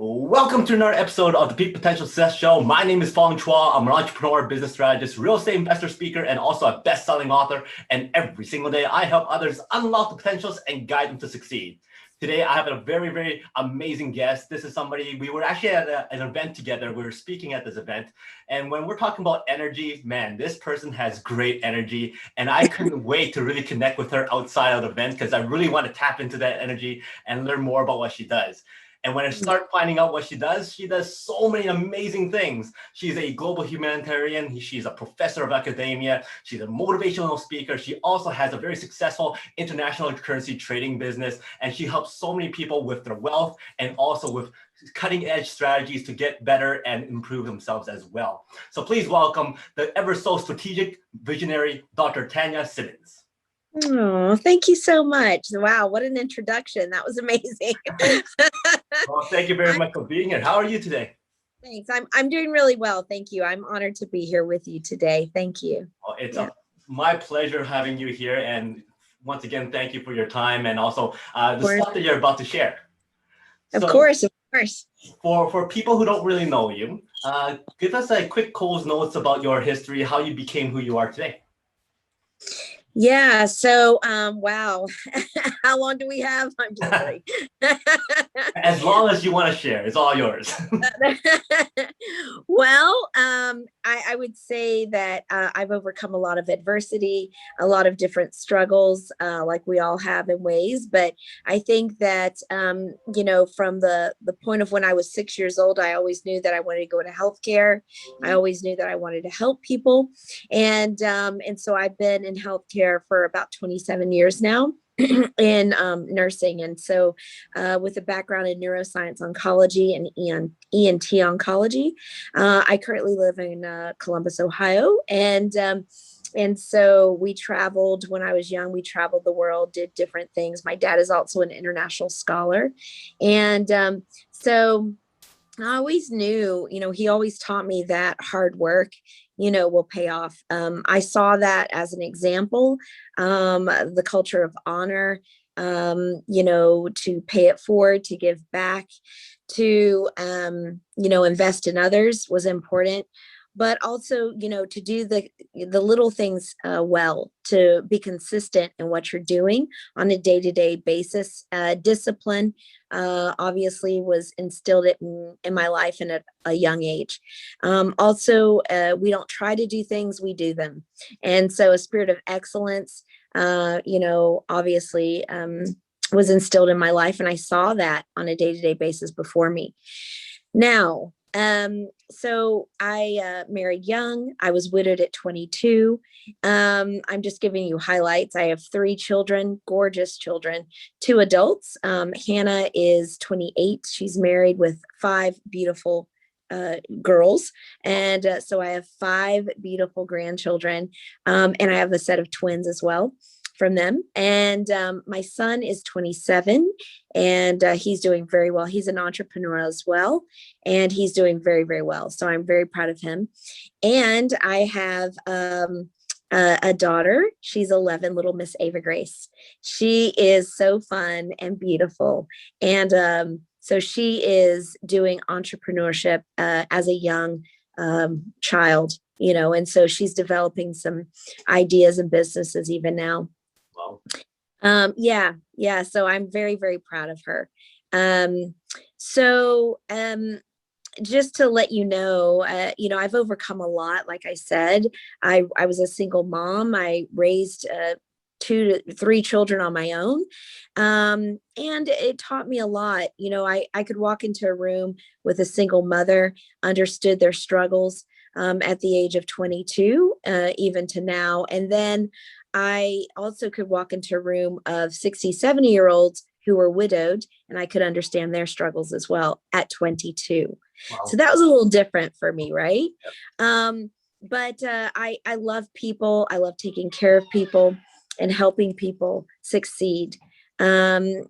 Welcome to another episode of the Peak Potential Success Show. My name is Fong. I'm an entrepreneur, business strategist, real estate investor, speaker, and also a best-selling author. And every single day, I help others unlock the potentials and guide them to succeed. Today, I have a very, very amazing guest. This is somebody, we were actually at an event together. We were speaking at this event. And when we're talking about energy, man, this person has great energy. And I couldn't wait to really connect with her outside of the event because I really want to tap into that energy and learn more about what she does. And when I start finding out what she does so many amazing things. She's a global humanitarian. She's a professor of academia. She's a motivational speaker. She also has a very successful international currency trading business. And she helps so many people with their wealth and also with cutting edge strategies to get better and improve themselves as well. So please welcome the ever so strategic visionary, Dr. Tania Simmons. Oh, thank you so much. Wow, what an introduction. That was amazing. Well, thank you very much for being here. How are you today? Thanks. I'm doing really well. Thank you. I'm honored to be here with you today. Thank you. Well, it's my pleasure having you here. And once again, thank you for your time and also the stuff that you're about to share. Of course. For people who don't really know you, give us a quick Cole's notes about your history, how you became who you are today. Yeah. So, wow. How long do we have? I'm just kidding. As long as you want to share, it's all yours. Well, I would say that I've overcome a lot of adversity, a lot of different struggles, like we all have in ways. But I think that, from the point of when I was 6 years old, I always knew that I wanted to go into healthcare. I always knew that I wanted to help people. And so I've been in healthcare for about 27 years now. In nursing. And so with a background in neuroscience oncology and ENT oncology, I currently live in Columbus, Ohio. And so we traveled when I was young, we traveled the world, did different things. My dad is also an international scholar. And so I always knew, he always taught me that hard work, will pay off. I saw that as an example, the culture of honor, to pay it forward, to give back, to, invest in others was important. But also, to do the little things well, to be consistent in what you're doing on a day-to-day basis. Discipline obviously was instilled in my life and at a young age. Also, we don't try to do things, we do them. And so a spirit of excellence, obviously was instilled in my life. And I saw that on a day-to-day basis before me. Now, so I married young. I was widowed at 22. I'm just giving you highlights. I have 3 children, gorgeous children, 2 adults. Hannah is 28. She's married with 5 beautiful girls. And so I have 5 beautiful grandchildren. And I have a set of twins as well from them. And my son is 27 and he's doing very well. He's an entrepreneur as well. And he's doing very, very well. So I'm very proud of him. And I have a daughter. She's 11, little Miss Ava Grace. She is so fun and beautiful. And so she is doing entrepreneurship as a young child, and so she's developing some ideas and businesses even now. Wow. Yeah. So I'm very, very proud of her. Just to let you know, I've overcome a lot. Like I said, I was a single mom. I raised 2 to 3 children on my own. And it taught me a lot. I could walk into a room with a single mother, understood their struggles at the age of 22, even to now. And then I also could walk into a room of 60, 70-year-olds who were widowed, and I could understand their struggles as well at 22. Wow. So that was a little different for me, right? Yep. But I love people. I love taking care of people and helping people succeed. So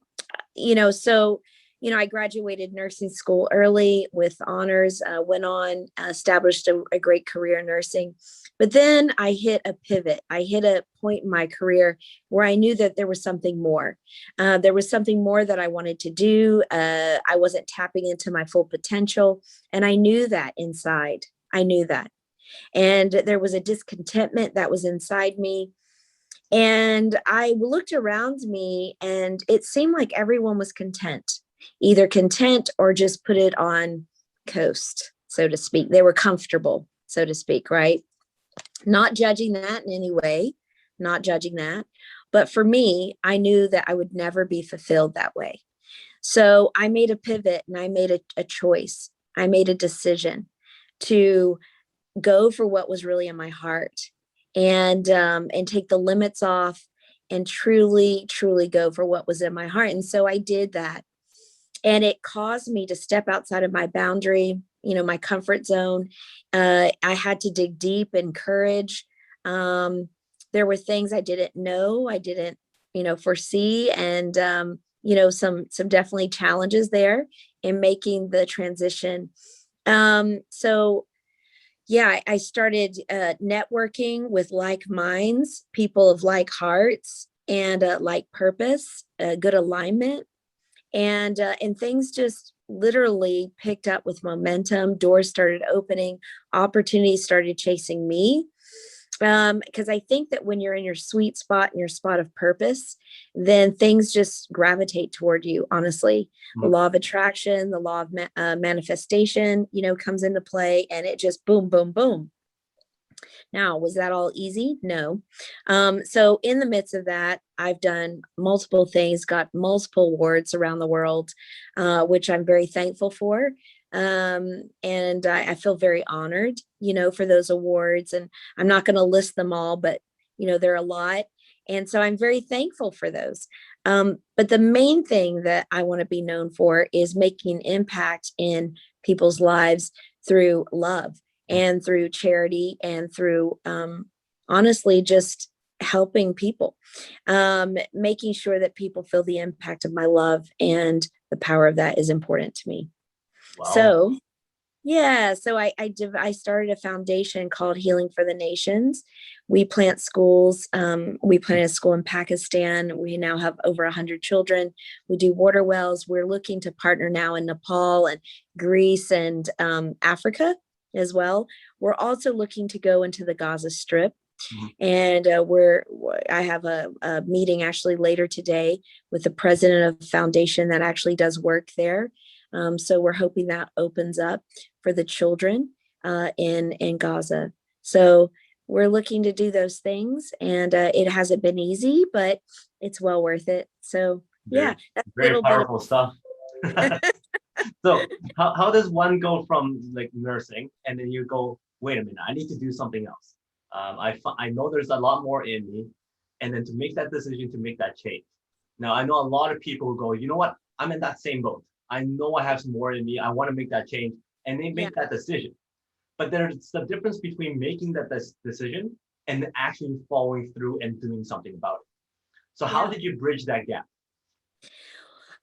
I graduated nursing school early with honors, went on, established a great career in nursing. But then I hit a pivot. I hit a point in my career where I knew that there was something more. There was something more that I wanted to do. I wasn't tapping into my full potential. And I knew that inside. I knew that. And there was a discontentment that was inside me. And I looked around me and it seemed like everyone was content, either content or just put it on coast, so to speak. They were comfortable, so to speak, right? Not judging that in any way, not judging that. But for me, I knew that I would never be fulfilled that way. So I made a pivot and I made a choice. I made a decision to go for what was really in my heart and take the limits off and truly go for what was in my heart. And so I did that, and it caused me to step outside of my boundary, my comfort zone. I had to dig deep in courage. There were things I didn't know, I didn't foresee, and some definitely challenges there in making the transition. So yeah, I started networking with like minds, people of like hearts and like purpose, good alignment, and things just literally picked up with momentum. Doors started opening, opportunities started chasing me. Because I think that when you're in your sweet spot and your spot of purpose, then things just gravitate toward you. Honestly, the law of attraction, the law of manifestation, comes into play, and it just boom, boom, boom. Now, was that all easy? No. So in the midst of that, I've done multiple things, got multiple awards around the world, which I'm very thankful for. And I feel very honored, for those awards, and I'm not going to list them all, but there are a lot. And so I'm very thankful for those. But the main thing that I want to be known for is making impact in people's lives through love and through charity and through, honestly, just helping people, making sure that people feel the impact of my love, and the power of that is important to me. Wow. So yeah, so I started a foundation called Healing for the Nations. We plant schools. We planted a school in Pakistan. We now have over 100 children. We do water wells. We're looking to partner now in Nepal and Greece and Africa as well. We're also looking to go into the Gaza Strip. And I have a meeting actually later today with the president of the foundation that actually does work there. So we're hoping that opens up for the children in Gaza. So we're looking to do those things, and it hasn't been easy, but it's well worth it. So yeah, that's very powerful stuff. So how does one go from like nursing and then you go, wait a minute, I need to do something else. I know there's a lot more in me, and then to make that decision, to make that change. Now I know a lot of people who go, you know what, I'm in that same boat. I know I have some more in me. I want to make that change, and they make that decision. But there's the difference between making that decision and actually following through and doing something about it. So how did you bridge that gap?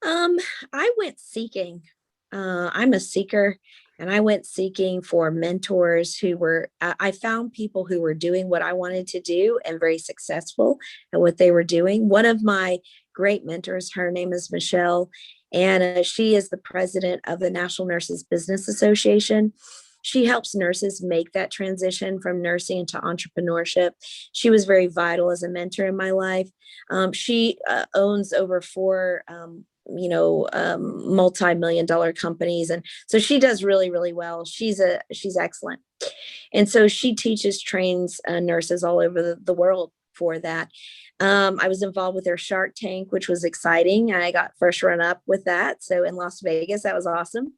I went seeking. I'm a seeker, and I went seeking for mentors who were, I found people who were doing what I wanted to do and very successful at what they were doing. One of my great mentors, her name is Michelle, and she is the president of the National Nurses Business Association. She helps nurses make that transition from nursing into entrepreneurship. She was very vital as a mentor in my life. She owns over four multi-million-dollar companies, and so she does really well. She's excellent, and so she trains nurses all over the world for that. I was involved with their Shark Tank, which was exciting. I got first run up with that, so in Las Vegas, that was awesome.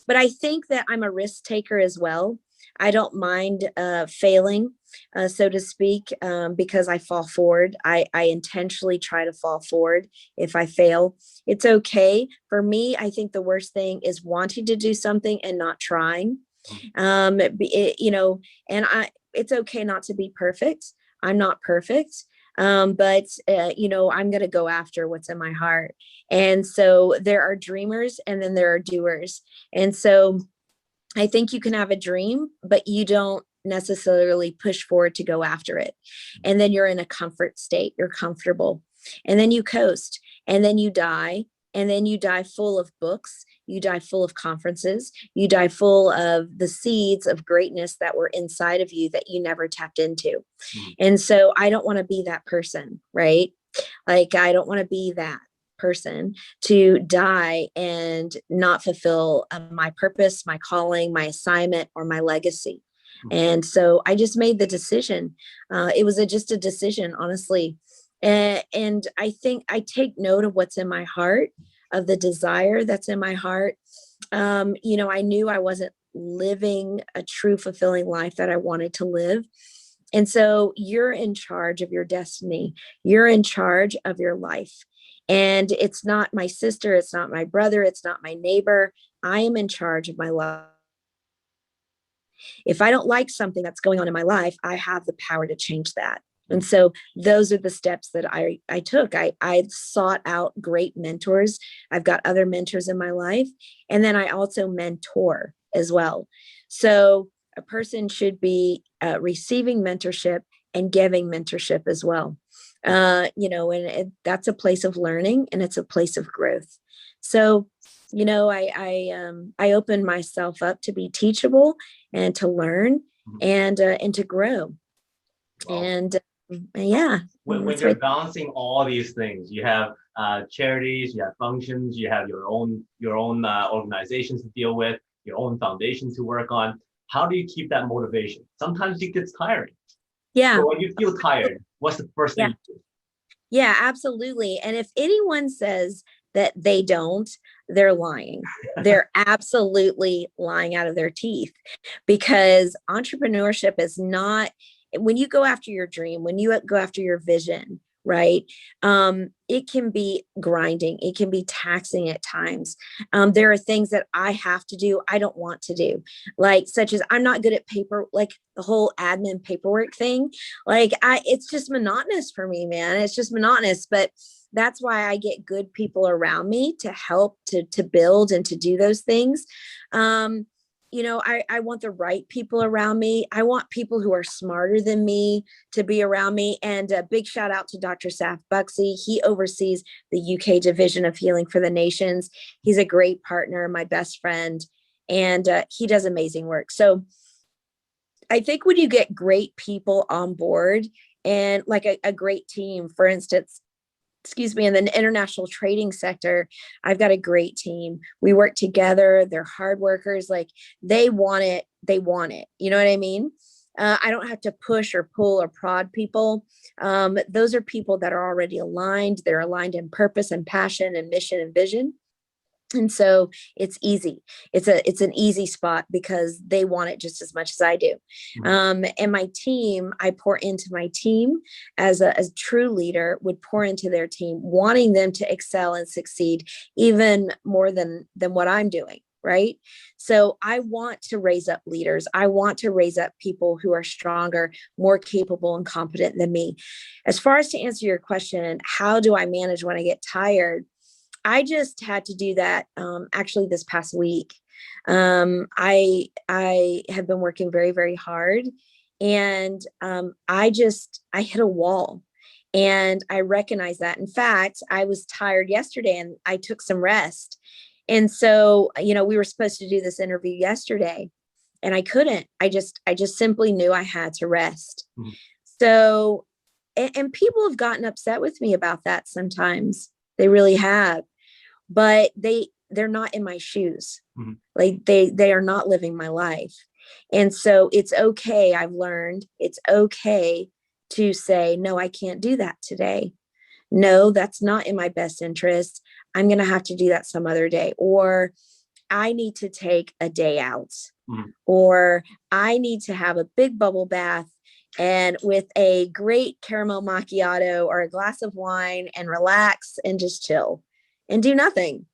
But I think that I'm a risk taker as well. I don't mind failing, so to speak, because I fall forward. I intentionally try to fall forward if I fail. It's okay. For me, I think the worst thing is wanting to do something and not trying. It's okay not to be perfect. I'm not perfect. You know, I'm going to go after what's in my heart. And so there are dreamers and then there are doers. And so I think you can have a dream, but you don't necessarily push forward to go after it. And then you're in a comfort state, you're comfortable. And then you coast, and then you die. And then you die full of books, you die full of conferences, you die full of the seeds of greatness that were inside of you that you never tapped into. And so I don't want to be that person, right? Like, I don't want to be that person to die and not fulfill my purpose, my calling, my assignment, or my legacy. And so I just made the decision. It was just a decision, honestly. And I think I take note of what's in my heart, of the desire that's in my heart. You know, I knew I wasn't living a true fulfilling life that I wanted to live. And so you're in charge of your destiny. You're in charge of your life. And it's not my sister, it's not my brother, it's not my neighbor. I am in charge of my life. If I don't like something that's going on in my life, I have the power to change that. And so those are the steps that I took. I sought out great mentors. I've got other mentors in my life. And then I also mentor as well. So a person should be receiving mentorship and giving mentorship as well. You know, and that's a place of learning, and it's a place of growth. So, you know, I open myself up to be teachable and to learn and to grow. Wow. And yeah. When you're balancing all these things, you have charities, you have functions, you have your own organizations to deal with, your own foundation to work on. How do you keep that motivation? Sometimes it gets tiring. Yeah. So when you feel tired, what's the first thing you do? Yeah, absolutely. And if anyone says that they don't, they're lying. They're absolutely lying out of their teeth, because entrepreneurship is not, when you go after your dream, when you go after your vision, right? It can be grinding. It can be taxing at times. There are things that I have to do, I don't want to do, like, such as I'm not good at paper, like the whole admin paperwork thing. Like, it's just monotonous for me, man. It's just monotonous. But that's why I get good people around me to help to build and to do those things. You know, I want the right people around me. I want people who are smarter than me to be around me. And a big shout out to Dr. Saf Buxey. He oversees the UK division of Healing for the Nations. He's a great partner, my best friend, and he does amazing work. So I think when you get great people on board, and like a great team, for instance, in the international trading sector, I've got a great team. We work together. They're hard workers. Like, they want it. They want it. You know what I mean? I don't have to push or pull or prod people. Those are people that are already aligned. They're aligned in purpose and passion and mission and vision. And so it's easy. It's an easy spot because they want it just as much as I do. And my team, I pour into my team as a true leader would pour into their team, wanting them to excel and succeed even more than what I'm doing. Right. So I want to raise up leaders. I want to raise up people who are stronger, more capable and competent than me. As far as to answer your question, how do I manage when I get tired? I just had to do that actually this past week. I have been working very, very hard, and I hit a wall, and I recognize that. In fact, I was tired yesterday and I took some rest. And so, you know, we were supposed to do this interview yesterday and I couldn't. I just simply knew I had to rest. So, and people have gotten upset with me about that sometimes. They really have, but they're not in my shoes. Like, they are not living my life. And so it's okay. I've learned it's okay to say, no, I can't do that today. No, that's not in my best interest. I'm going to have to do that some other day. Or I need to take a day out. Or I need to have a big bubble bath and with a great caramel macchiato or a glass of wine and relax and just chill and do nothing.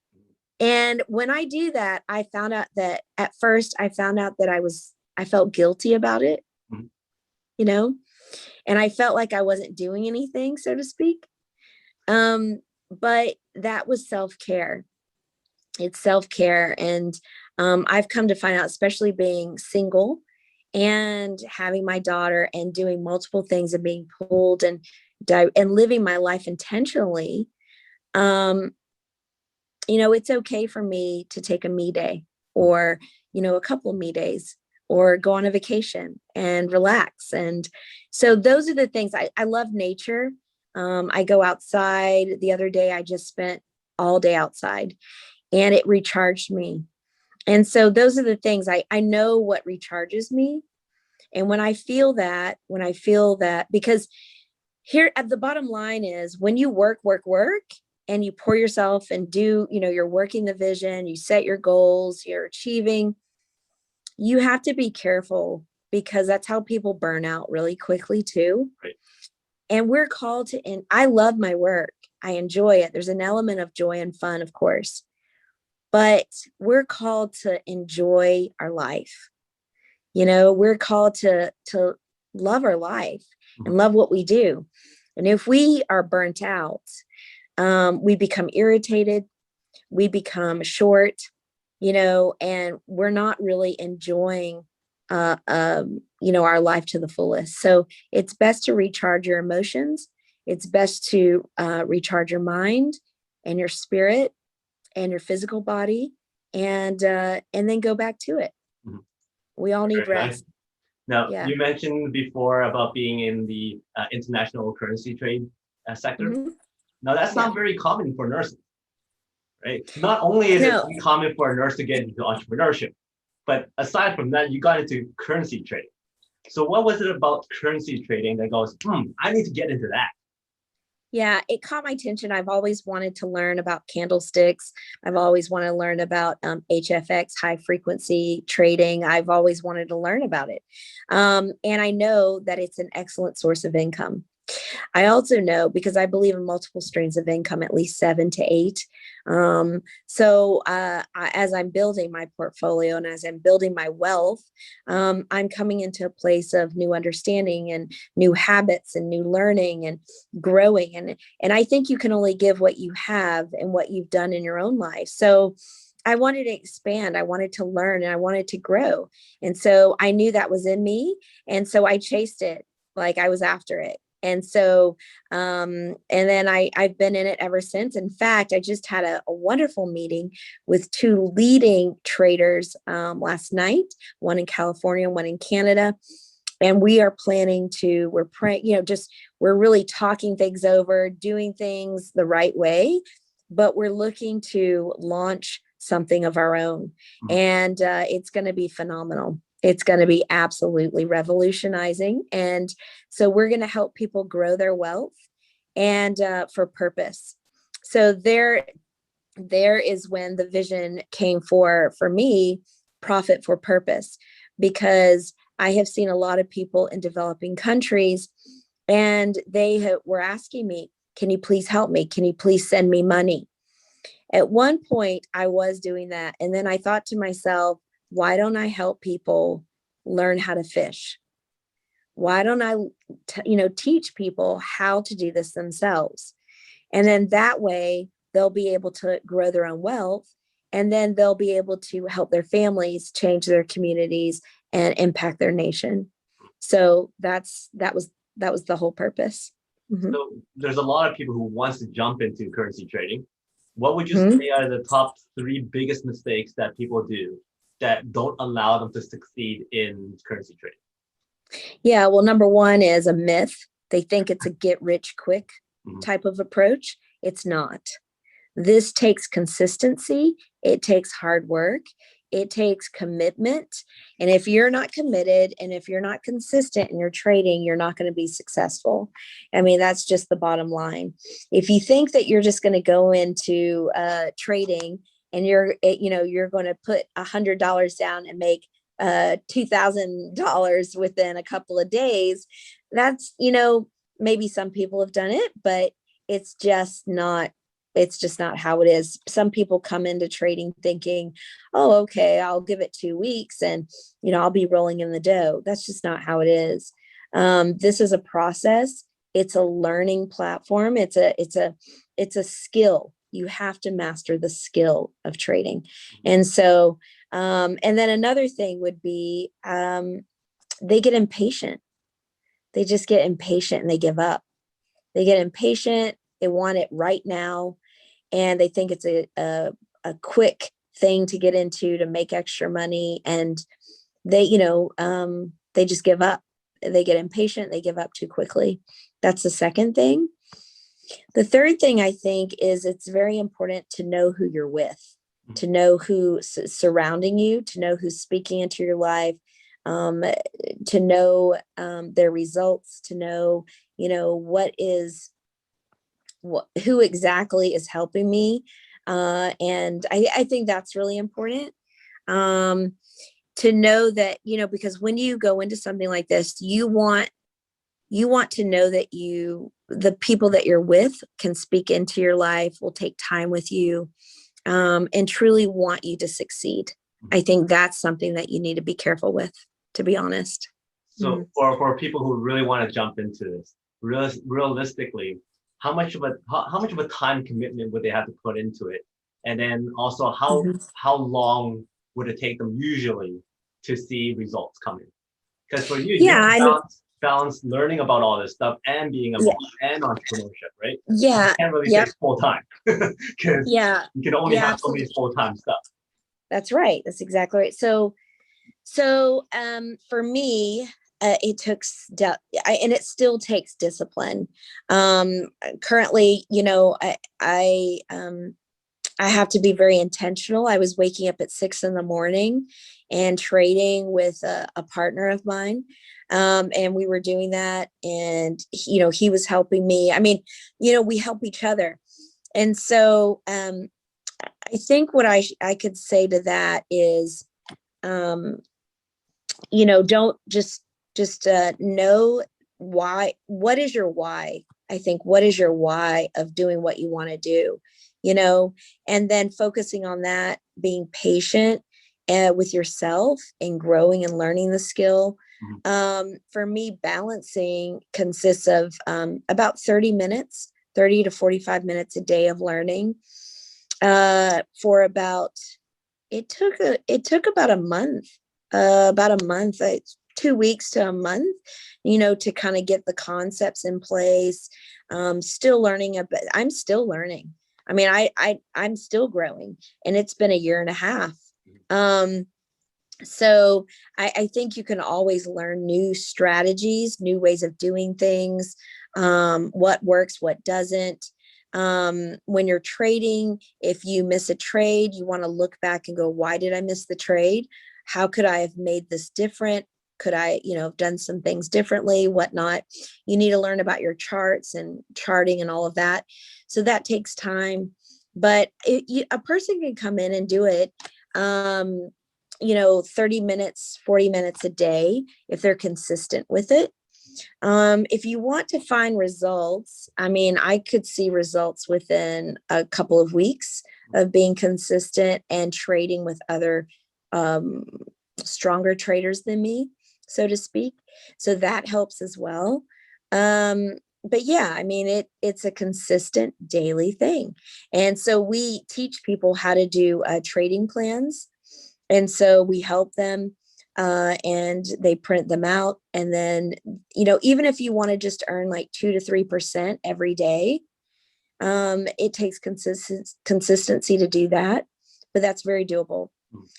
And when I do that, I found out that at first I found out that I felt guilty about it, you know, and I felt like I wasn't doing anything, so to speak. But that was self-care. It's self-care. And I've come to find out, especially being single and having my daughter and doing multiple things and being pulled and living my life intentionally, it's okay for me to take a me day, or, a couple of me days, or go on a vacation and relax. And so those are the things. I love nature. I go outside. The other day, I just spent all day outside, and it recharged me. And so those are the things. I know what recharges me. And when I feel that, because here at the bottom line is, when you work, and you pour yourself and do, you're working the vision, you set your goals, you're achieving, you have to be careful, because that's how people burn out really quickly too. Right. And we're called to, and I love my work. I enjoy it. There's an element of joy and fun, of course, but we're called to enjoy our life. We're called to love our life and love what we do. And if we are burnt out, we become irritated, we become short, and we're not really enjoying, our life to the fullest. So it's best to recharge your emotions. It's best to recharge your mind and your spirit and your physical body, and then go back to it. Mm-hmm. We all need rest. Now, you mentioned before about being in the international currency trade sector. Mm-hmm. Now, that's not very common for nurses, right? Not only is it common for a nurse to get into entrepreneurship, but aside from that, you got into currency trading. So what was it about currency trading that goes, I need to get into that? Yeah, it caught my attention. I've always wanted to learn about candlesticks. I've always wanted to learn about HFX, high frequency trading. I've always wanted to learn about it. And I know that it's an excellent source of income. I also know, because I believe in multiple streams of income, at least 7 to 8. As I'm building my portfolio and as I'm building my wealth, I'm coming into a place of new understanding and new habits and new learning and growing. And I think you can only give what you have and what you've done in your own life. So I wanted to expand. I wanted to learn, and I wanted to grow. And so I knew that was in me. And so I chased it, like I was after it. And so, and then I've been in it ever since. In fact, I just had a wonderful meeting with 2 leading traders last night, one in California, one in Canada. And we are planning to, we're really talking things over, doing things the right way, but we're looking to launch something of our own. And it's going to be phenomenal. It's going to be absolutely revolutionizing. And so we're going to help people grow their wealth and for purpose. So there is when the vision came for me, profit for purpose, because I have seen a lot of people in developing countries, and they were asking me, can you please help me? Can you please send me money? At one point I was doing that. And then I thought to myself, why don't I help people learn how to fish? Why don't I, teach people how to do this themselves? And then that way they'll be able to grow their own wealth, and then they'll be able to help their families, change their communities, and impact their nation. So that was the whole purpose. Mm-hmm. So there's a lot of people who wants to jump into currency trading. What would you say are the top 3 biggest mistakes that people do that don't allow them to succeed in currency trading? Yeah, well, number 1 is a myth. They think it's a get rich quick type of approach. It's not. This takes consistency. It takes hard work. It takes commitment. And if you're not committed and if you're not consistent in your trading, you're not going to be successful. I mean, that's just the bottom line. If you think that you're just going to go into trading and you're going to put $100 down and make $2,000 within a couple of days, that's, maybe some people have done it, but it's just not how it is. Some people come into trading thinking, oh, okay, I'll give it 2 weeks and, I'll be rolling in the dough. That's just not how it is. This is a process. It's a learning platform. It's a skill. You have to master the skill of trading. And so, and then another thing would be, they get impatient. They just get impatient and they give up. They get impatient. They want it right now. And they think it's a quick thing to get into to make extra money. And they, they just give up. They get impatient. They give up too quickly. That's the second thing. The third thing I think is it's very important to know who you're with, to know who's surrounding you, to know who's speaking into your life, to know their results, to know, who exactly is helping me. And I think that's really important. To know that, because when you go into something like this, you want to know that the people that you're with can speak into your life, will take time with you, and truly want you to succeed. I think that's something that you need to be careful with, to be honest. So for people who really want to jump into this, realistically, how much of a time commitment would they have to put into it? And then also how long would it take them usually to see results coming? Because for you, balance learning about all this stuff and being a mom and entrepreneurship, right? Yeah. You can't really say full time because you can only have so many full-time stuff. That's right. That's exactly right. So for me, it took and it still takes discipline. Currently, I have to be very intentional. I was waking up at 6 a.m. and trading with a partner of mine. And we were doing that, and he was helping me. I mean, we help each other. And so I think what I could say to that is, don't just know why. What is your why? I think, what is your why of doing what you want to do? And then focusing on that, being patient with yourself and growing and learning the skill. For me, balancing consists of about 30 to 45 minutes a day of learning. For about, it took about a month, 2 weeks to a month, to kind of get the concepts in place. Still learning I'm still learning. I mean, I'm still growing, and it's been a year and a half. So I think you can always learn new strategies, new ways of doing things, what works, what doesn't. When you're trading, if you miss a trade, you want to look back and go, why did I miss the trade? How could I have made this different? Could I, have done some things differently, whatnot? You need to learn about your charts and charting and all of that. So that takes time, but a person can come in and do it, 30 minutes, 40 minutes a day, if they're consistent with it. If you want to find results, I mean, I could see results within a couple of weeks of being consistent and trading with other stronger traders than me, so to speak. So that helps as well. But yeah, I mean, it's a consistent daily thing. And so we teach people how to do trading plans. And so we help them, and they print them out. And then, even if you want to just earn like 2 to 3% every day, it takes consistency to do that, but that's very doable.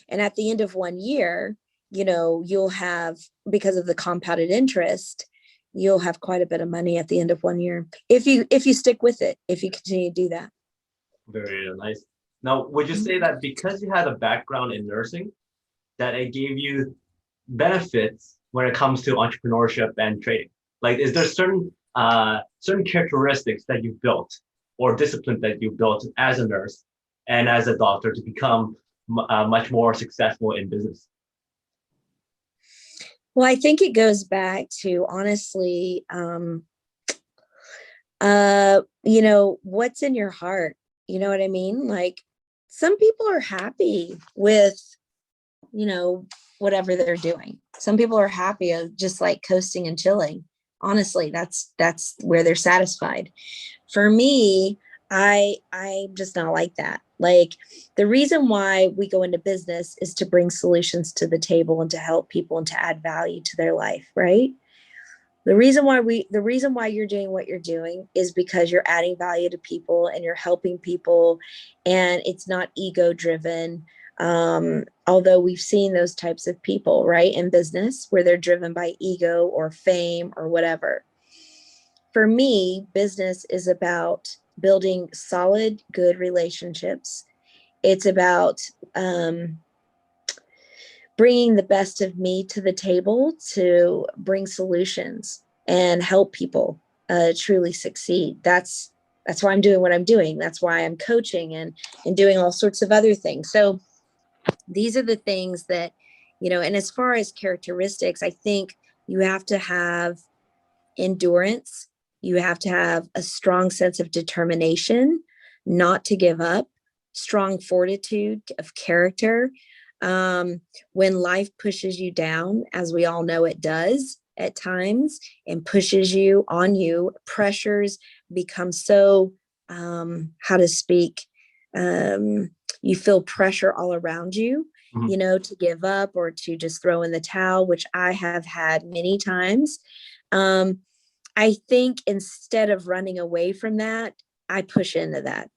And at the end of 1 year, you'll have, because of the compounded interest, you'll have quite a bit of money at the end of 1 year. If you stick with it, if you continue to do that. Very nice. Now, would you say that because you had a background in nursing, that it gave you benefits when it comes to entrepreneurship and trading? Like, is there certain characteristics that you built or discipline that you built as a nurse and as a doctor to become much more successful in business? Well, I think it goes back to, honestly, what's in your heart. You know what I mean? Like, some people are happy with, whatever they're doing. Some people are happy of just like coasting and chilling. Honestly, that's where they're satisfied. For me, I'm just not like that. Like, the reason why we go into business is to bring solutions to the table and to help people and to add value to their life, right? The reason why you're doing what you're doing is because you're adding value to people and you're helping people, and it's not ego driven. Although we've seen those types of people, right, in business where they're driven by ego or fame or whatever. For me, business is about building solid, good relationships. It's about bringing the best of me to the table to bring solutions and help people truly succeed. That's why I'm doing what I'm doing. That's why I'm coaching and doing all sorts of other things. So these are the things that, and as far as characteristics, I think you have to have endurance. You have to have a strong sense of determination, not to give up, strong fortitude of character. When life pushes you down, as we all know it does at times, and pushes you on you, pressures become so, how to speak, you feel pressure all around you, to give up or to just throw in the towel, which I have had many times. I think instead of running away from that, I push into that.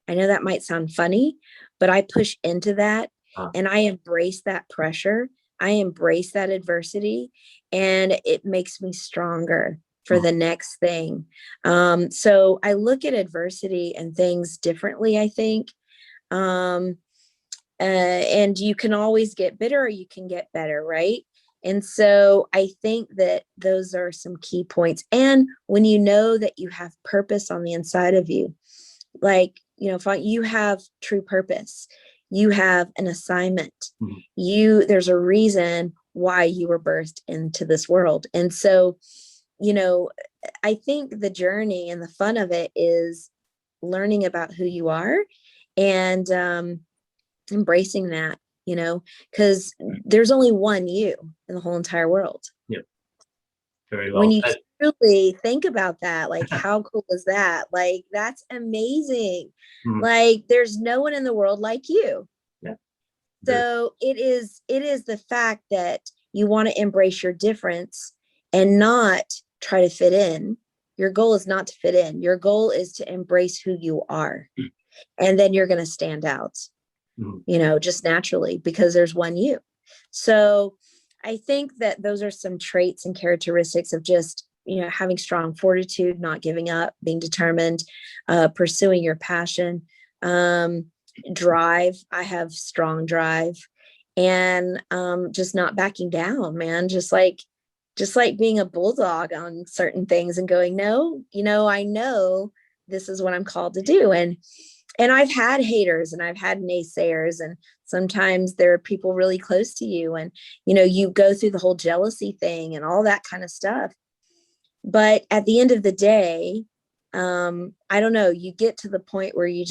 I know that might sound funny, but I push into that and I embrace that pressure. I embrace that adversity, and it makes me stronger for the next thing. So I look at adversity and things differently, I think. And you can always get bitter or you can get better, right? And so I think that those are some key points. And when you know that you have purpose on the inside of you, like, if you have true purpose, you have an assignment, there's a reason why you were birthed into this world. And so, I think the journey and the fun of it is learning about who you are and embracing that, because there's only one you in the whole entire world. Yeah. Very well. When you truly think about that, like, how cool is that? Like, that's amazing. Like, there's no one in the world like you. Yeah. So it is the fact that you want to embrace your difference and not try to fit in. Your goal is not to fit in. Your goal is to embrace who you are. And then you're going to stand out, just naturally, because there's one you. So I think that those are some traits and characteristics of just, having strong fortitude, not giving up, being determined, pursuing your passion, drive. I have strong drive, and just not backing down, man. Just like being a bulldog on certain things and going, no, I know this is what I'm called to do. And I've had haters and I've had naysayers, and sometimes there are people really close to you, and, you go through the whole jealousy thing and all that kind of stuff. But at the end of the day, I don't know, you get to the point where you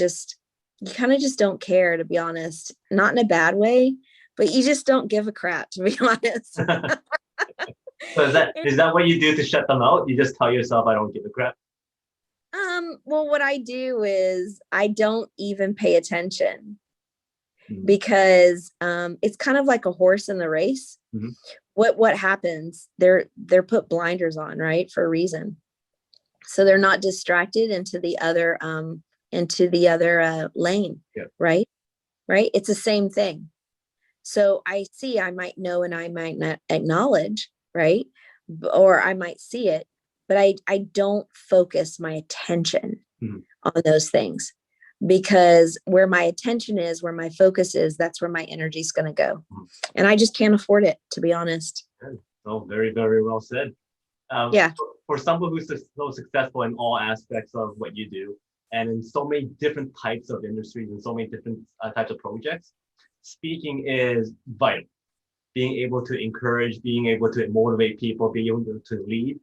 kind of just don't care, to be honest, not in a bad way, but you just don't give a crap, to be honest. So is that what you do to shut them out? You just tell yourself, I don't give a crap? Well, what I do is I don't even pay attention, because it's kind of like a horse in the race. What happens? They're put blinders on, right, for a reason. So they're not distracted into the other lane. Right. It's the same thing. So I might know and I might not acknowledge, right, or I might see it, but I don't focus my attention on those things, because where my attention is, where my focus is, that's where my energy is going to go. And I just can't afford it, to be honest. Oh, very, very well said. Yeah. For someone who's so successful in all aspects of what you do, and in so many different types of industries and so many different types of projects, speaking is vital. Being able to encourage, being able to motivate people, being able to lead.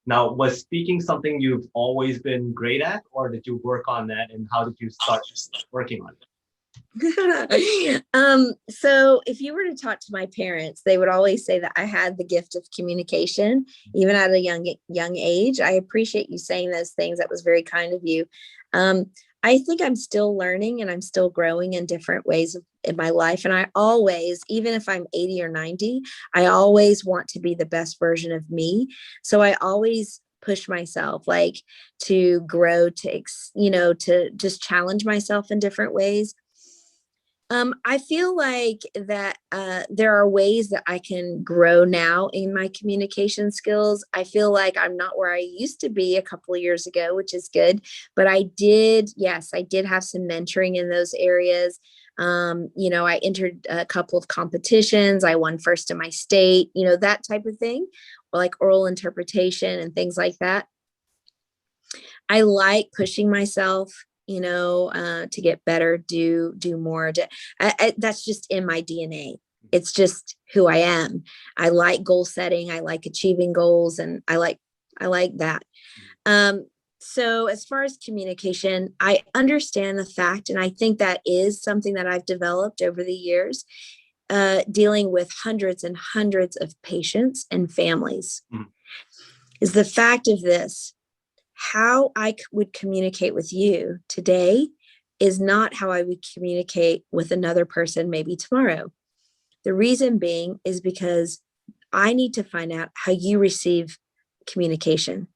Now, was speaking something you've always been great at, or did you work on that, and how did you start working on it? So if you were to talk to my parents, they would always say that I had the gift of communication, even at a young age. I appreciate you saying those things. That was very kind of you. Um, I think I'm still learning and I'm still growing in different ways in my life. And I always, even if I'm 80 or 90, I always want to be the best version of me. So I always push myself like to grow, to just challenge myself in different ways. I feel like that there are ways that I can grow now in my communication skills. I feel like I'm not where I used to be a couple of years ago, which is good. But yes, I did have some mentoring in those areas. I entered a couple of competitions. I won first in my state, that type of thing, or like oral interpretation and things like that. I like pushing myself, to get better, do more. That's just in my DNA. It's just who I am. I like goal setting. I like achieving goals, and I like that. So as far as communication, I understand the fact, and I think that is something that I've developed over the years, dealing with hundreds and hundreds of patients and families, is the fact of this. How I would communicate with you today is not how I would communicate with another person maybe tomorrow. The reason being is because I need to find out how you receive communication.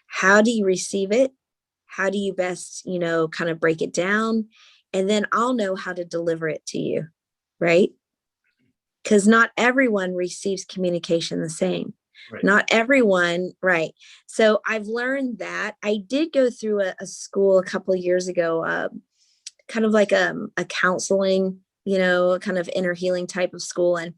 How do you receive it? How do you best, kind of break it down? And then I'll know how to deliver it to you, right? Because not everyone receives communication the same. Right. Not everyone, right? So I've learned that. I did go through a school a couple of years ago, kind of like a counseling, kind of inner healing type of school. And,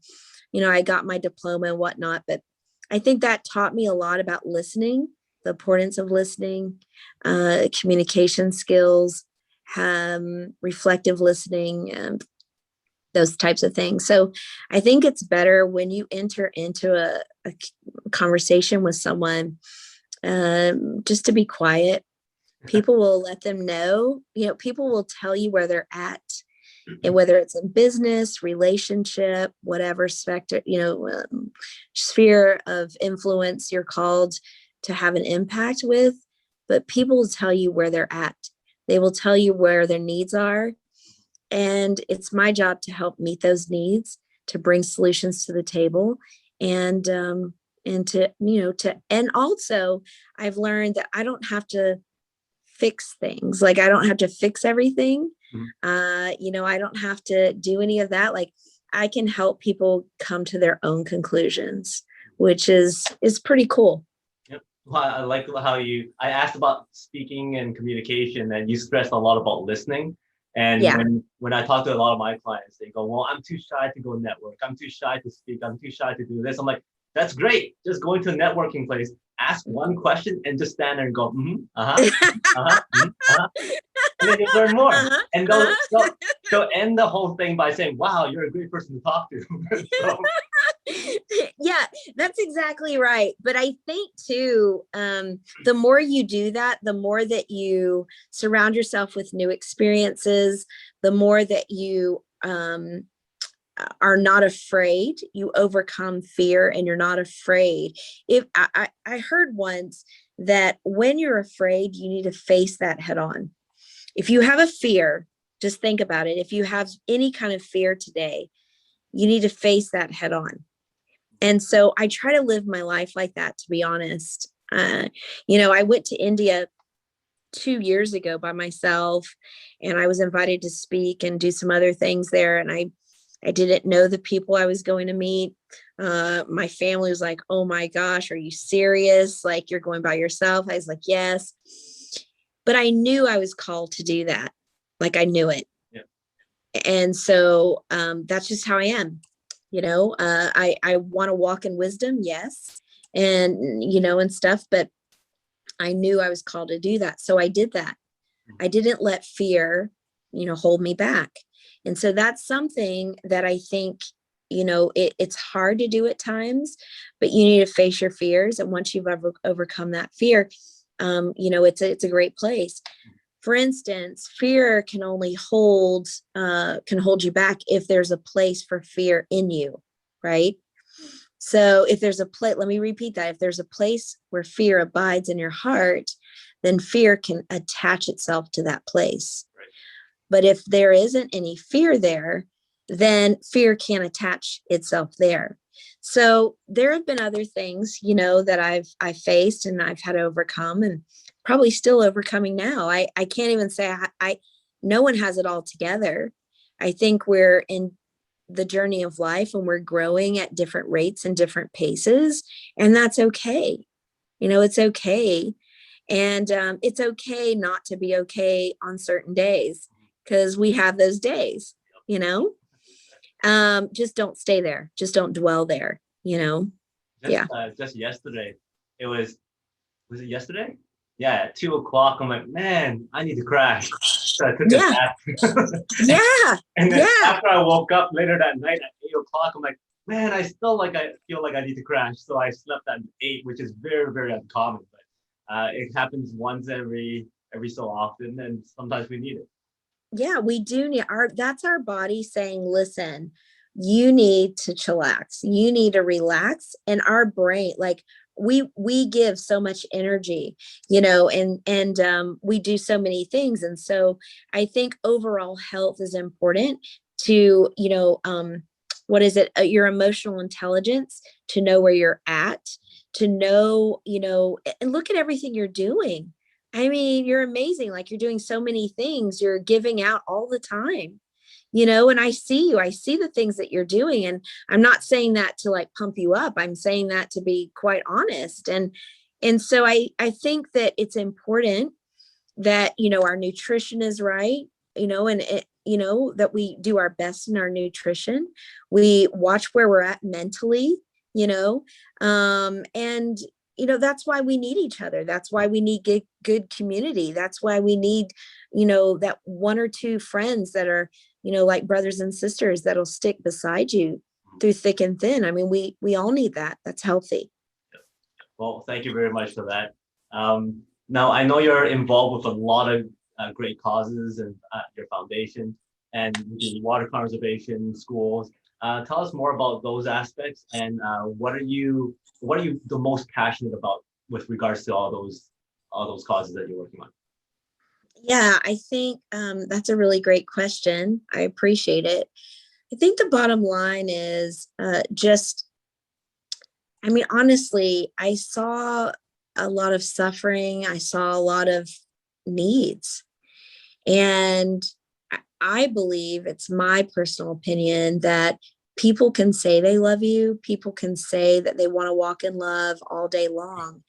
I got my diploma and whatnot, but I think that taught me a lot about listening, the importance of listening, communication skills, reflective listening, those types of things. So I think it's better when you enter into a conversation with someone, just to be quiet. People will let them know, people will tell you where they're at, and whether it's in business, relationship, whatever sphere of influence you're called to have an impact with, but people will tell you where they're at. They will tell you where their needs are. And it's my job to help meet those needs, to bring solutions to the table, and also I've learned that I don't have to fix things. Like I don't have to fix everything. I don't have to do any of that. Like I can help people come to their own conclusions, which is pretty cool. Yep. Well, I like how I asked about speaking and communication, and you stressed a lot about listening. And yeah, when I talk to a lot of my clients, they go, well, I'm too shy to go network. I'm too shy to speak. I'm too shy to do this. I'm like, that's great. Just go into a networking place, ask one question, and just stand there and go, and then you learn more. And go end the whole thing by saying, wow, you're a great person to talk to. So. Yeah, that's exactly right. But I think too, the more you do that, the more that you surround yourself with new experiences, the more that you are not afraid, you overcome fear, and you're not afraid. If I heard once that when you're afraid, you need to face that head on. If you have a fear, just think about it. If you have any kind of fear today, you need to face that head on. And so I try to live my life like that, to be honest. I went to India 2 years ago by myself, and I was invited to speak and do some other things there. And I didn't know the people I was going to meet. My family was like, oh my gosh, are you serious? Like, you're going by yourself? I was like, yes. But I knew I was called to do that. Like, I knew it. Yeah. And so that's just how I am. I want to walk in wisdom, yes, and and stuff, but I knew I was called to do that, so I did that. I didn't let fear hold me back. And so that's something that I think it's hard to do at times, but you need to face your fears, and once you've overcome that fear, it's a great place. For instance, fear can only hold you back if there's a place for fear in you, right? So if there's a place, let me repeat that. If there's a place where fear abides in your heart, then fear can attach itself to that place. Right. But if there isn't any fear there, then fear can't attach itself there. So there have been other things, that I've faced and I've had to overcome, and probably still overcoming now. I can't even say no one has it all together. I think we're in the journey of life and we're growing at different rates and different paces, and that's okay. It's okay. And it's okay not to be okay on certain days, because we have those days, just don't stay there. Just don't dwell there, yeah. Just yesterday, was it yesterday? Yeah, at 2 o'clock, I'm like, man, I need to crash. So I took a nap. Yeah. And then after I woke up later that night at 8 o'clock, I'm like, man, I feel like I need to crash. So I slept at 8, which is very, very uncommon. But it happens once every so often, and sometimes we need it. Yeah, we do need that's our body saying, listen, you need to chillax. You need to relax. And our brain, like, we give so much energy, and we do so many things. And so I think overall health is important to, what is it? Your emotional intelligence, to know where you're at, to know, and look at everything you're doing. I mean, you're amazing. Like, you're doing so many things. You're giving out all the time, and I see the things that you're doing. And I'm not saying that to like pump you up. I'm saying that to be quite honest. And so I think that it's important that, our nutrition is right, and that we do our best in our nutrition. We watch where we're at mentally, and that's why we need each other. That's why we need good community. That's why we need, that one or two friends that are, like brothers and sisters that'll stick beside you through thick and thin. I mean, we all need that. That's healthy. Well, thank you very much for that. Now, I know you're involved with a lot of great causes and your foundation, and you do water conservation, schools. Tell us more about those aspects, and what are you the most passionate about with regards to all those causes that you're working on? Yeah, I think that's a really great question. I appreciate it. I think the bottom line is honestly, I saw a lot of suffering. I saw a lot of needs. And I believe, it's my personal opinion, that people can say they love you. People can say that they want to walk in love all day long.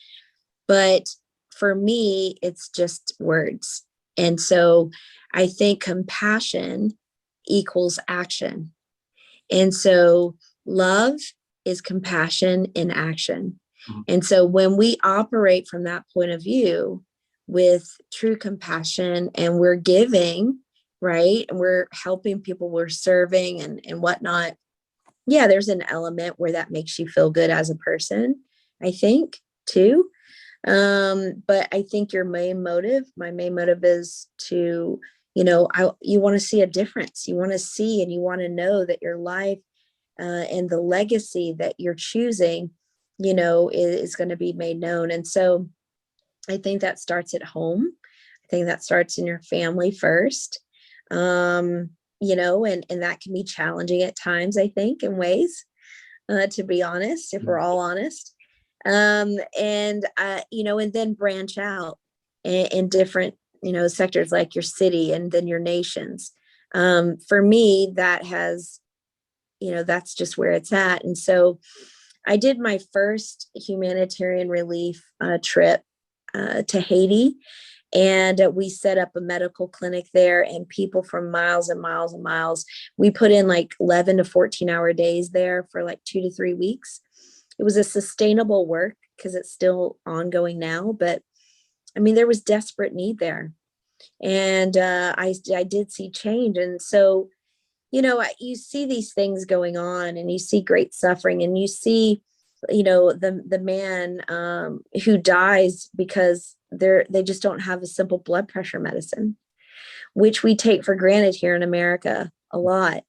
But for me, it's just words. And so I think compassion equals action. And so love is compassion in action. Mm-hmm. And so when we operate from that point of view with true compassion, and we're giving, right, and we're helping people, we're serving and whatnot, yeah, there's an element where that makes you feel good as a person, I think, too. But I think my main motive is to, you want to see a difference. You want to see, and you want to know that your life and the legacy that you're choosing, is going to be made known. And so I think that starts at home. I think that starts in your family first. And that can be challenging at times, I think, in ways, to be honest, if we're all honest. And then branch out in different, sectors, like your city and then your nations. For me, that has, that's just where it's at. And so I did my first humanitarian relief trip to Haiti. And we set up a medical clinic there, and people from miles and miles and miles. We put in like 11 to 14-hour days there for like 2 to 3 weeks. It was a sustainable work because it's still ongoing now. But I mean, there was desperate need there. And I did see change. And so, you see these things going on, and you see great suffering, and you see the man who dies because they just don't have a simple blood pressure medicine, which we take for granted here in America a lot.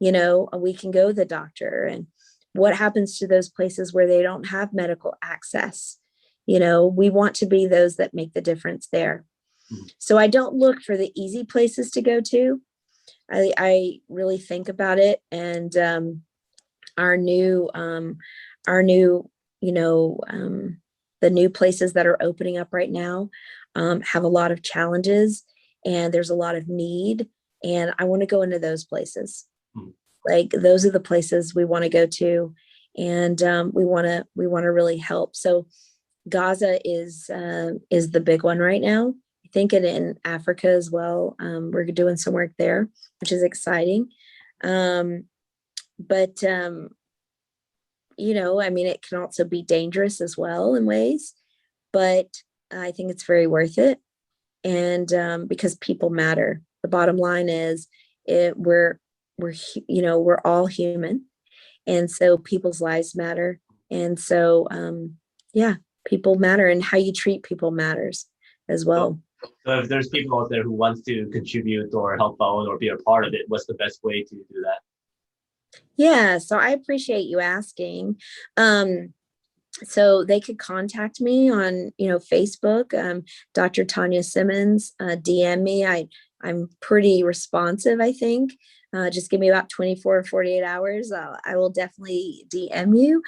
We can go to the doctor, and what happens to those places where they don't have medical access? We want to be those that make the difference there. So I don't look for the easy places to go to. I really think about it, and our new, the new places that are opening up right now have a lot of challenges, and there's a lot of need, and I want to go into those places. Like, those are the places we want to go to, and we want to really help. So Gaza is the big one right now. I think in Africa as well. We're doing some work there, which is exciting. But it can also be dangerous as well in ways, but I think it's very worth it. And because people matter. The bottom line is we're all human. And so people's lives matter. And so, people matter, and how you treat people matters as well. So if there's people out there who wants to contribute or help out or be a part of it, what's the best way to do that? Yeah, so I appreciate you asking. So they could contact me on, Facebook, Dr. Tania Simmons, DM me. I'm pretty responsive, I think. Just give me about 24 or 48 hours. I will definitely DM you.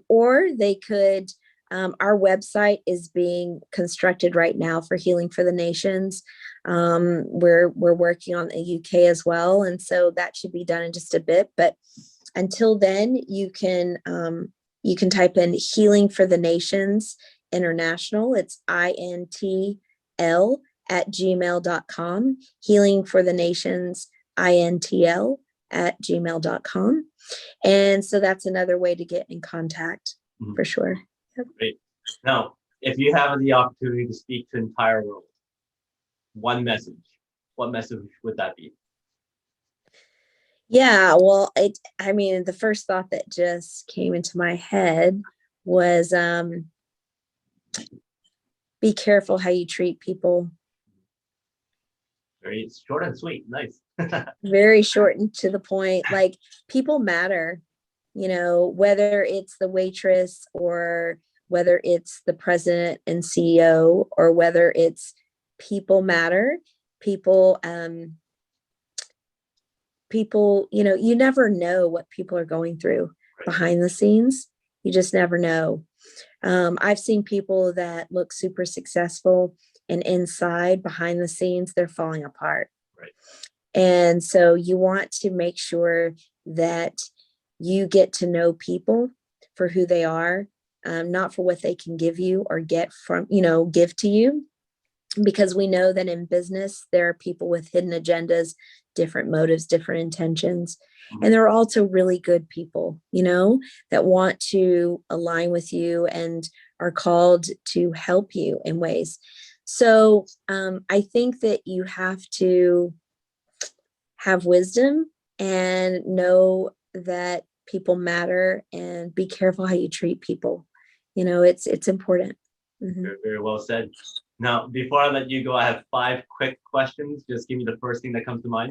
Or they could, our website is being constructed right now for Healing for the Nations. We're working on the UK as well. And so that should be done in just a bit. But until then, you can type in Healing for the Nations International. It's INTL@gmail.com. Healing for the Nations INTL@gmail.com. And so that's another way to get in contact for sure. Yep. Great. Now, if you have the opportunity to speak to the entire world, one message, what message would that be? Yeah, well, the first thought that just came into my head was be careful how you treat people. Very short and sweet. Nice. Very short and to the point. Like, people matter, whether it's the waitress or whether it's the president and CEO, or whether it's people matter. People, you never know what people are going through behind the scenes. You just never know. I've seen people that look super successful, and inside, behind the scenes, they're falling apart. Right. And so you want to make sure that you get to know people for who they are, not for what they can give you or give to you. Because we know that in business, there are people with hidden agendas, different motives, different intentions. And there are also really good people, that want to align with you and are called to help you in ways. So I think that you have to have wisdom and know that people matter, and be careful how you treat people. It's important. Very, very well said. Now, before I let you go, I have 5 quick questions. Just give me the first thing that comes to mind.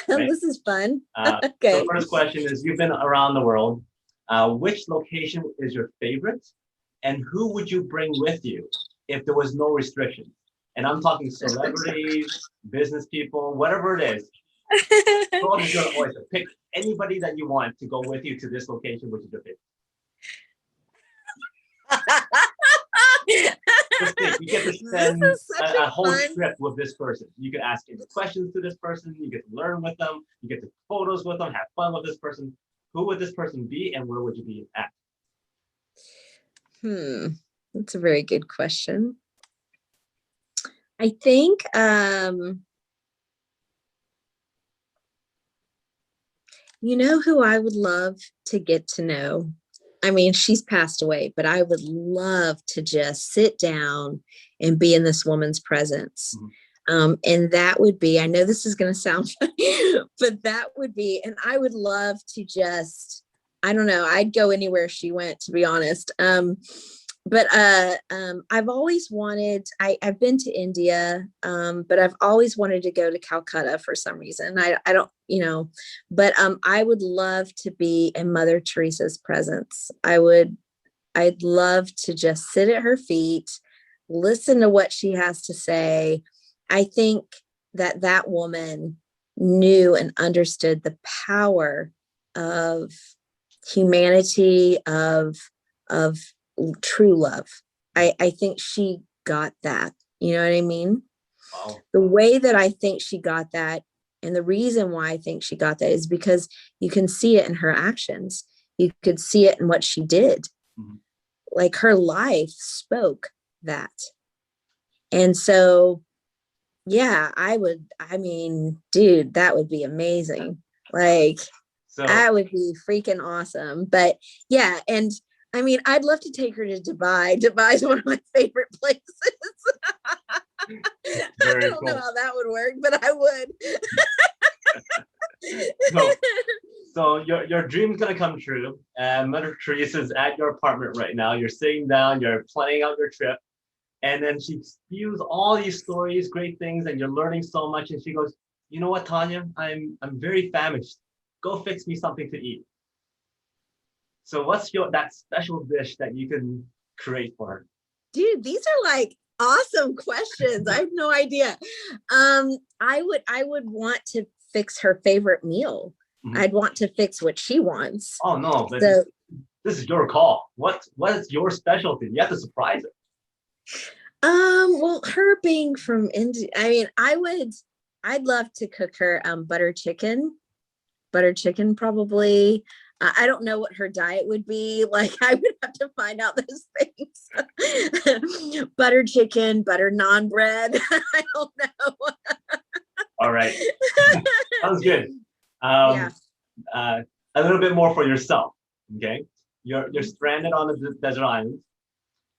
Right? This is fun. Okay. The first question is, you've been around the world. Which location is your favorite? And who would you bring with you if there was no restrictions? And I'm talking celebrities, business people, whatever it is. So is your oyster. Pick anybody that you want to go with you to this location, which is your favorite. You get to spend a whole trip with this person. You can ask any questions to this person. You get to learn with them. You get to photos with them, have fun with this person. Who would this person be, and where would you be at? That's a very good question. I think who I would love to get to know. I mean, she's passed away, but I would love to just sit down and be in this woman's presence. And that would be, I know this is going to sound funny, but that would be, and I would love to just I don't know. I'd go anywhere she went, to be honest. But I've always wanted, I've been to India, but I've always wanted to go to Calcutta for some reason. I don't, but I would love to be in Mother Teresa's presence. I'd love to just sit at her feet, listen to what she has to say. I think that woman knew and understood the power of humanity, of true love. I think she got that. You know what I mean? Wow. The way that I think she got that, and the reason why I think she got that, is because you can see it in her actions. You could see it in what she did. Mm-hmm. Like, her life spoke that. And so, yeah, dude, that would be amazing. Like, so that would be freaking awesome. But yeah, and I mean, I'd love to take her to Dubai. Dubai is one of my favorite places. I don't know how that would work, but I would. So your dream's gonna come true. And Mother Teresa's at your apartment right now. You're sitting down, you're planning out your trip, and then she spews all these stories, great things, and you're learning so much. And she goes, "You know what, Tania? I'm very famished. Go fix me something to eat." So what's that special dish that you can create for her? Dude, these are like awesome questions. I have no idea. I would want to fix her favorite meal. Mm-hmm. I'd want to fix what she wants. Oh no, but so, this is your call. What is your specialty? You have to surprise her. Well, her being from India, I mean, I'd love to cook her butter chicken probably. I don't know what her diet would be. Like, I would have to find out those things. Butter chicken, butter naan bread. I don't know. All right. Sounds good. A little bit more for yourself. Okay. You're stranded on the desert island,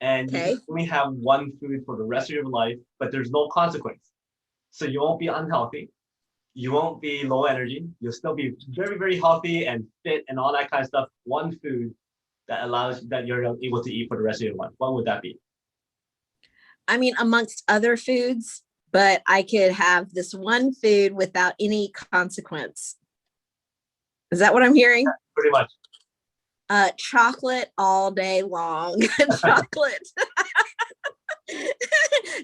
and you only have one food for the rest of your life, but there's no consequence. So you won't be unhealthy. You won't be low energy. You'll still be very, very healthy and fit and all that kind of stuff. One food that you're able to eat for the rest of your life. What would that be? I mean, amongst other foods, but I could have this one food without any consequence. Is that what I'm hearing? Yeah, pretty much. Chocolate all day long. Chocolate.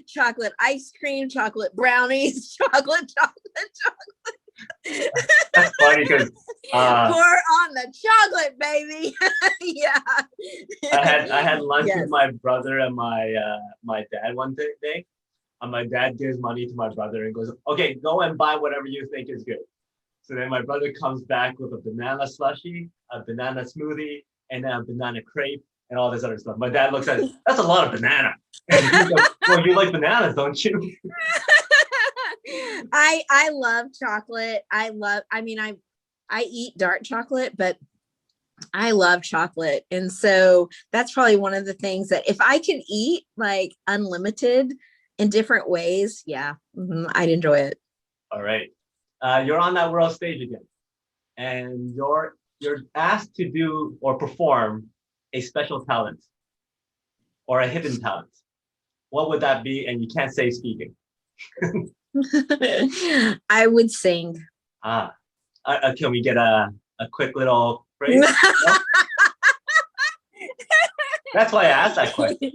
Chocolate ice cream, chocolate brownies, chocolate. That's funny because pour on the chocolate, baby. Yeah. I had lunch with my brother and my dad one day, and my dad gives money to my brother and goes, "Okay, go and buy whatever you think is good." So then my brother comes back with a banana slushie, a banana smoothie, and then a banana crepe, and all this other stuff. My dad looks at it, "That's a lot of banana." Goes, "Well, you like bananas, don't you?" I love chocolate. I eat dark chocolate, but I love chocolate. And so that's probably one of the things that if I could eat like unlimited in different ways, I'd enjoy it. All right. You're on that world stage again, and you're asked to do or perform a special talent or a hidden talent. What would that be? And you can't say speaking. I would sing. Can we get a quick little phrase? That's why I asked that question.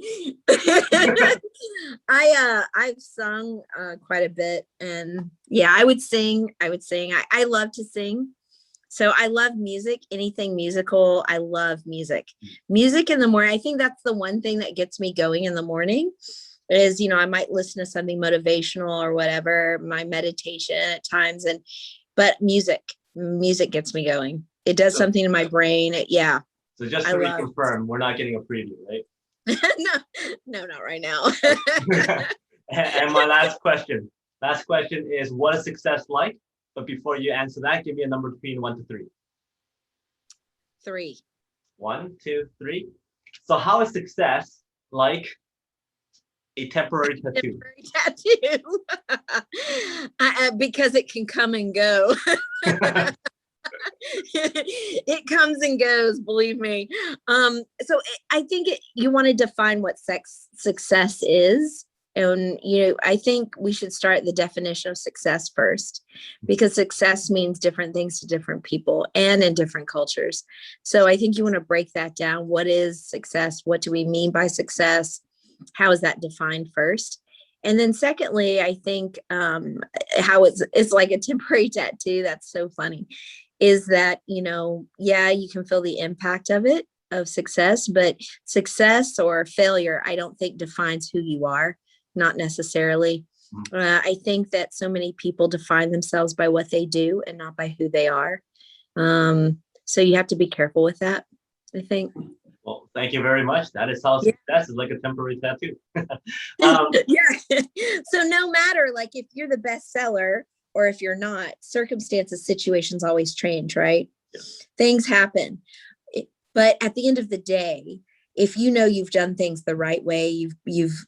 I've sung quite a bit, and I would sing. I love to sing. So I love music, anything musical. I love music. Music in the morning. I think that's the one thing that gets me going in the morning is, I might listen to something motivational or whatever, my meditation at times. But music gets me going. It does something in my brain. So just to reconfirm, we're not getting a preview, right? No, not right now. And my last question is, what is success like? But before you answer that, give me a number between 1 to 3. 3. 1, 2, 3. So how is success like a temporary tattoo? Because it can come and go. It comes and goes, believe me. So I think you want to define what success is. And, I think we should start the definition of success first, because success means different things to different people and in different cultures. So I think you want to break that down. What is success? What do we mean by success? How is that defined first? And then secondly, I think how it's like a temporary tattoo. That's so funny. Is that, yeah, you can feel the impact of success, but success or failure, I don't think defines who you are, not necessarily. I think that so many people define themselves by what they do and not by who they are. So you have to be careful with that, I think. Well, thank you very much. That is how success is like a temporary tattoo. Yeah. So no matter, like, if you're the best seller or if you're not, circumstances, situations always change, right? Yeah. Things happen. But at the end of the day, if you've done things the right way, you've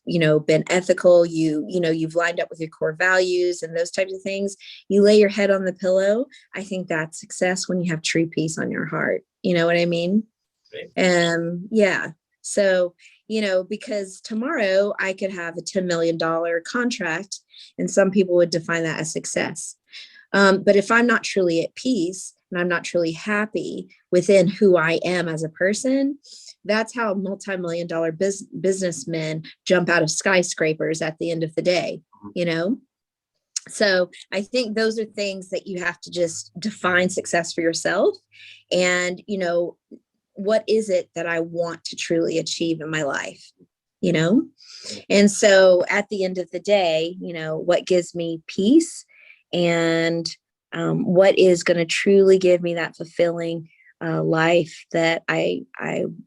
been ethical, you've lined up with your core values and those types of things, you lay your head on the pillow, I think that's success when you have true peace on your heart. You know what I mean? Yeah. So, because tomorrow I could have a $10 million contract and some people would define that as success. But if I'm not truly at peace and I'm not truly happy within who I am as a person, that's how multi-million-dollar businessmen jump out of skyscrapers at the end of the day, So I think those are things that you have to just define success for yourself. And, what is it that I want to truly achieve in my life, And so at the end of the day, what gives me peace and what is going to truly give me that fulfilling life that I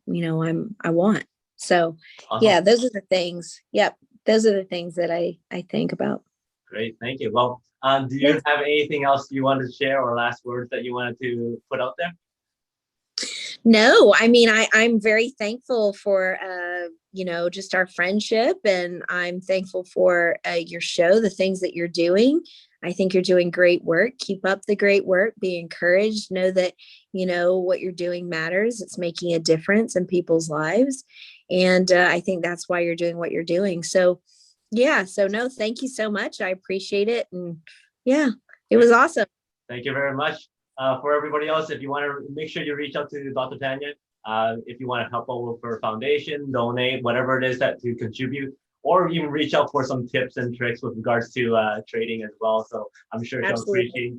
want. So yeah, those are the things. Yep. Those are the things that I think about. Great. Thank you. Well, do you have anything else you wanted to share or last words that you wanted to put out there? No, I mean, I'm very thankful for, just our friendship, and I'm thankful for your show, the things that you're doing. I think you're doing great work. Keep up the great work. Be encouraged. Know that, what you're doing matters. It's making a difference in people's lives. And I think that's why you're doing what you're doing. So, yeah. So, no, thank you so much. I appreciate it. And yeah, it was awesome. Thank you very much. For everybody else, if you want to make sure you reach out to Dr. Tania, if you want to help out with her foundation, donate, whatever it is that to contribute, or even reach out for some tips and tricks with regards to trading as well. So I'm sure she'll appreciate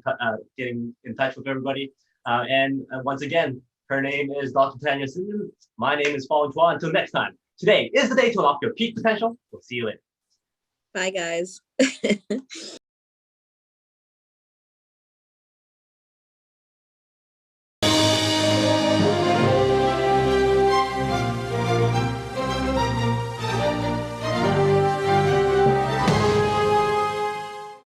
getting in touch with everybody. And once again, her name is Dr. Tania Simmons. My name is Fong. Until next time, today is the day to unlock your peak potential. We'll see you later. Bye, guys.